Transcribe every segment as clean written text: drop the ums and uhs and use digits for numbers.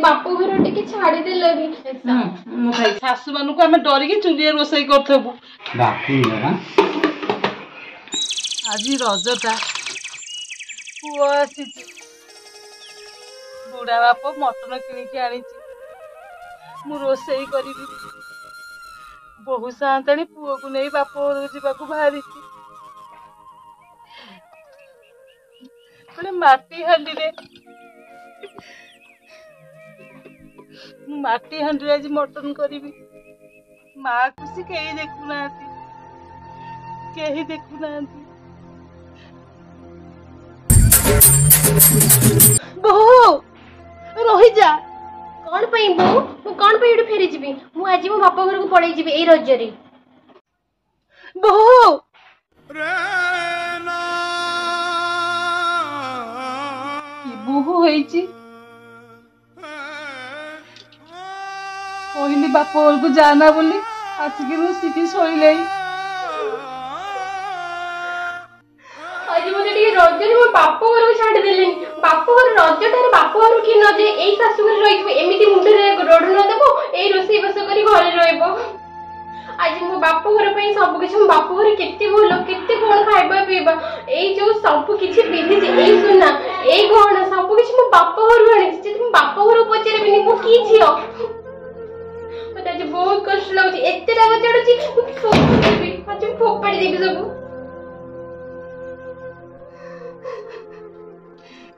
बाप घर टिके छाड़ी देले भी मु भाई सासु मानु को हमें डरी के चुलिए रोसई करथबु बापू ना आज रजटा पुआ आसी बुढ़ा बाप मटन किणिकी आनी मु रोसई करी बहु साताणी पुओ को नहीं बाप घर जावाक बाहरी माटी हांडी रे माटी हांडी आज मटन करी माँ खुशी कहीं देखुना कहीं देखुना बहु रही जा कौन पई बो मु कौन पई एडू फेरी जीबी मु आज मो बाप घर को पळै जीबी एई रज्जरी बहु बहु होईची कहली बाप घर को जाना बोली आसिक रुसिकी शोले आज मते टी रज्जरी मो बाप घर को छाडी देले बाप घर रज्जटार बाप घर की न जे एई सासु घर रहिबो एमिति मुंडे रे रोड न देबो एई रोसई बस करी घरे रहइबो आज मो बाप घर पे सब किछ मो बाप घर केते भलो केते कोन खाइबा पीबा एई जो सब किछ पिधि जे एई सुना एई कोन सब किछ मो बाप घर आनी जे तुम बाप घर पचरे बिनी मो की छियो मते आज बहुत कष्ट लागछि एते टाका चढुछि आज फोपाड़ी देबी सब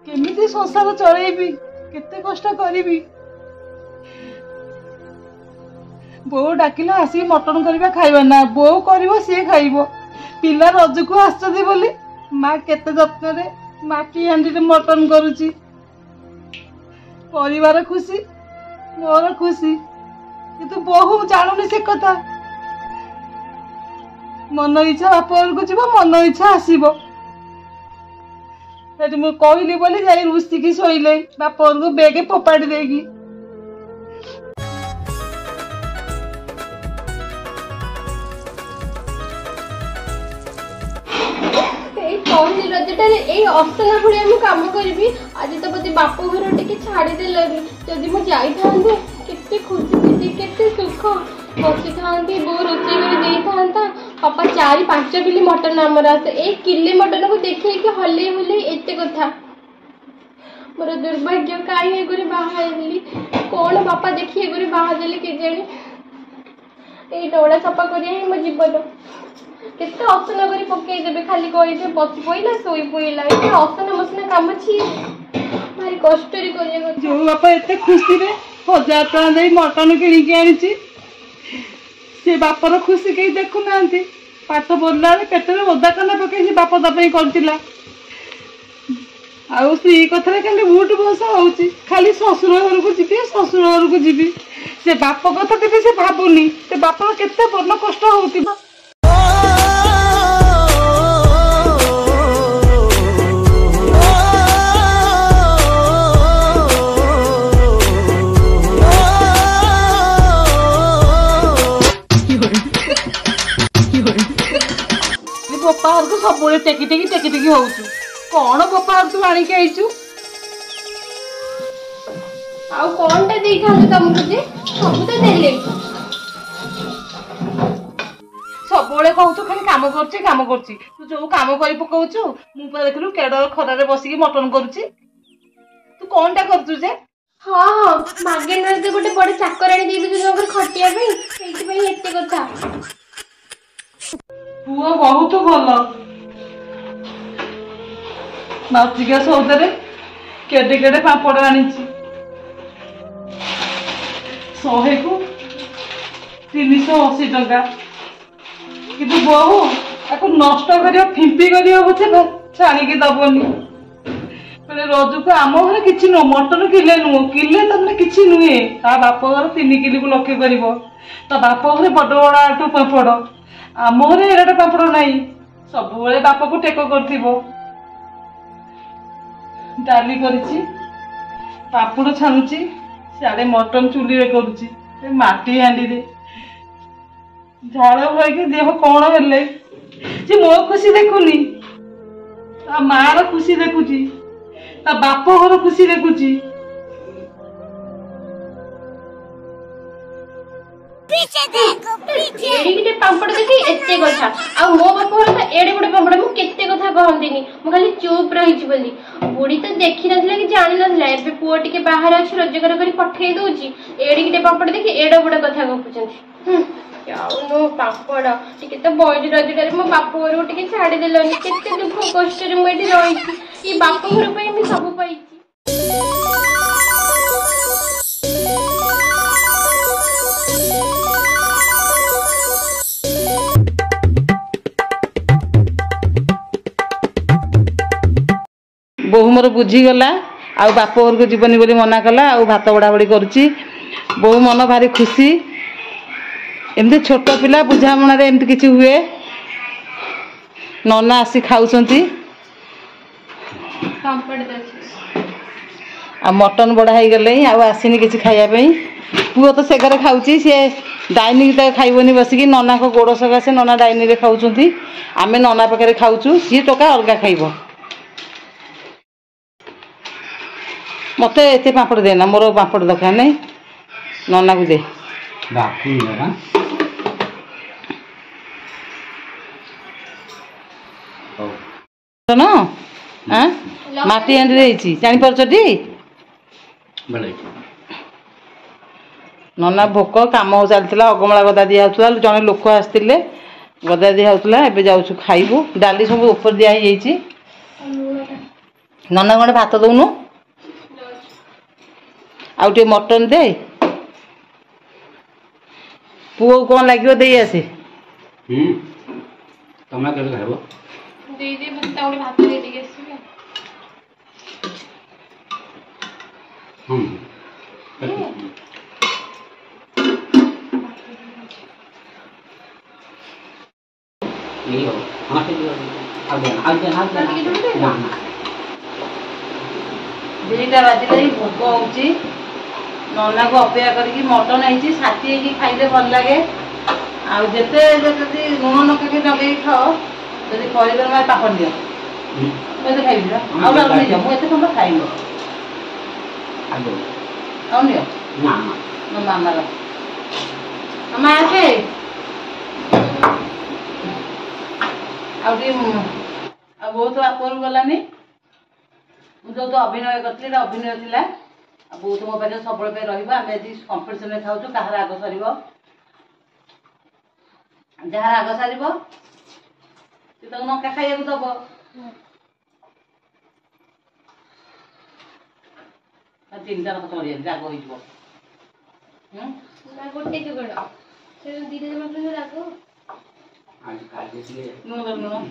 केमिति संसार चलेबी केते कष्ट करिबी बो डाकिला आसी मटन करबा खाइबा ना बो करबो से खाइबो पिला रज को आछदी बोली माँ केते जत्न रे माटी हांडी रे मटन करूची परिवार खुशी मोर खुशी किंतु बहु जानूनी से कथा मन इच्छा बाप घर को जीव मन इच्छा आसीबो मु कहली बोली जाई रुसिकी शोइले बाप घर को बेगे फोपाड़ी देगी कहली रजटारे एई असना भलिया मु काम करबी आज तो पति बाप घर टिके छाड़ी देले भी जदि मु जाई थांते केते खुशी थी केते सुख बसी थांती बो रोचे कर देई थांता पापा 4-5 किलो मटन हमर आसे एक किलो मटन को देखे कि हल्ले हल्ले एते कथा मोर दुर्भाग्य काई हे गुरे बाहा हेली कोन बापा देखि हे गुरे बाहा देले के जानी एई डोळा सफा करिया ही मो जीवन केते असना करी पकई देबे खाली कहि बसी पइला सोई पइला एते असना मसना काम छी भारी कष्ट रे करिया जो बापा एते खुशी रे 1000 टका दे मटन किणी के आनिची से बापर खुशी कहीं देखु नांती पाठ पढ़ला पेटर ओदा कना पकई बाप दपई करतिला आउ स्त्री कथरे खाली भूट भसा होउची खाली ससुर घर को जीवी से बाप कथा देबे से भाबुनी से बाप केते बड़ कष्ट होउती बापा को सब टेकी टेकी होउछु कौन बापा तू आनिक आइछु आउ कोनटा देई थांते तुमको जे सब तो देले सब कहू खाली काम करछि तू जो काम करी पकाउछु मु पा देखलु केडर खरारे बसिकी मटन करूछि तू कोनटा करछु जे हां हां मागेन रे गोटे बड़े चाकराणी देबी जो घर खटिया पे एति पई एते कथा पुआ बहुत भल मासिका सौदे केडे केडे पापड़ आनी 100 को 380 टका किंतु बहु आपको नष्ट कर फिंपी कर छाणिकी दबनी बोले रजू को आम घर कि मटन किले नुह किले तमने कि नुहे ता बाप घर 3 किलो को लक्ष्य कर ता बाप घर बड़ बड़ आटू पापड़ आम घर एराटा पापड़ ना सब बाप को टेक कर डाली करिछि पापड़ छाणुची सियाड़े मटन चुली रे करुची माटी हांडी रे झाड़ होइके देह कौन हेले जे मो खुशी देखुनी ता मार खुशी देखुची ता बाप घर खुशी देखुची एड़े पापड़ देखी एते कथा आ मो बाप घर तो एड़े गोटे पापड़ मु केते कथा कहंदिनी मु खाली चुप रहिछि बोली बुढ़ी तो देखि नथला कि जानि नथला एबे पुओ टिके बाहर अछि रोजगार करी पठेई दोछि एड़ी किटे पापड़ देखि एड़े बडे कथा गपुछन्ति याउनो पापड़ टिके तो बॉयज रजडरे मो बाप घर टिके छाडी देलोनी केते दुख कष्ट रे मु एठी रहिछि ई बाप घर पई मी सब पाइछि बोहू मोर बुझीगला आउ बाप घर को जीवनी बोली मना कला आउ भात बड़ा बड़ी करुच्ची बोहू मन भारी खुशी एमती छोट पिला बुझामण एमती किसी हुए नना आसी खाऊंती आ मटन बड़ा हो गले आउ आसनी किसी खायापी पुओ तो से घरे खाऊँ सी डाइनिंग तक खाइबनी बसिकी नना को गोड़ सकाशे नना डाइनिंग रे खाऊँ आमे नना पाखे खाऊँ सी टोका अलग खाइब मत एत पापड़ देना मोर पापड़ दरकार नहीं नना को दे माटी हांडी जापारछी नना भोक कम चलता अगमला गदा दिया जड़े लोक आसते गदा दिया एवं जाऊँ खाइबू डाली सब ऊपर दिखाई नना कौन भात दौनु आउ टे मटन दे पुओ कौन लगे दे आसे तमे केबे खाइबो दे दे बता ओडे भात दे दे आसी नहीं हो हां से ना दुईटा बाजिले भोक होची नना को अपेक्षा करके मटन है साथी है खाइले भल लगे आते लुण नके लगे खाओ जब परिवार मैं पापड़ दियो मुझे खाइबी आउ मुझे तुम खाइब आउ नियो मो मामार मामा आसे आ बहुत बापर गलानी जो तो अभिनय करती अभिनय थिला बहुत मो पाखे सब रहा कंपिटिशन में खाऊ कहार आग सर जार आग सार तो नका खाइबा दब तीन टा चढ़ी राग हो गोटे जुगड़ से धीरे धीरे राग आज काल लुण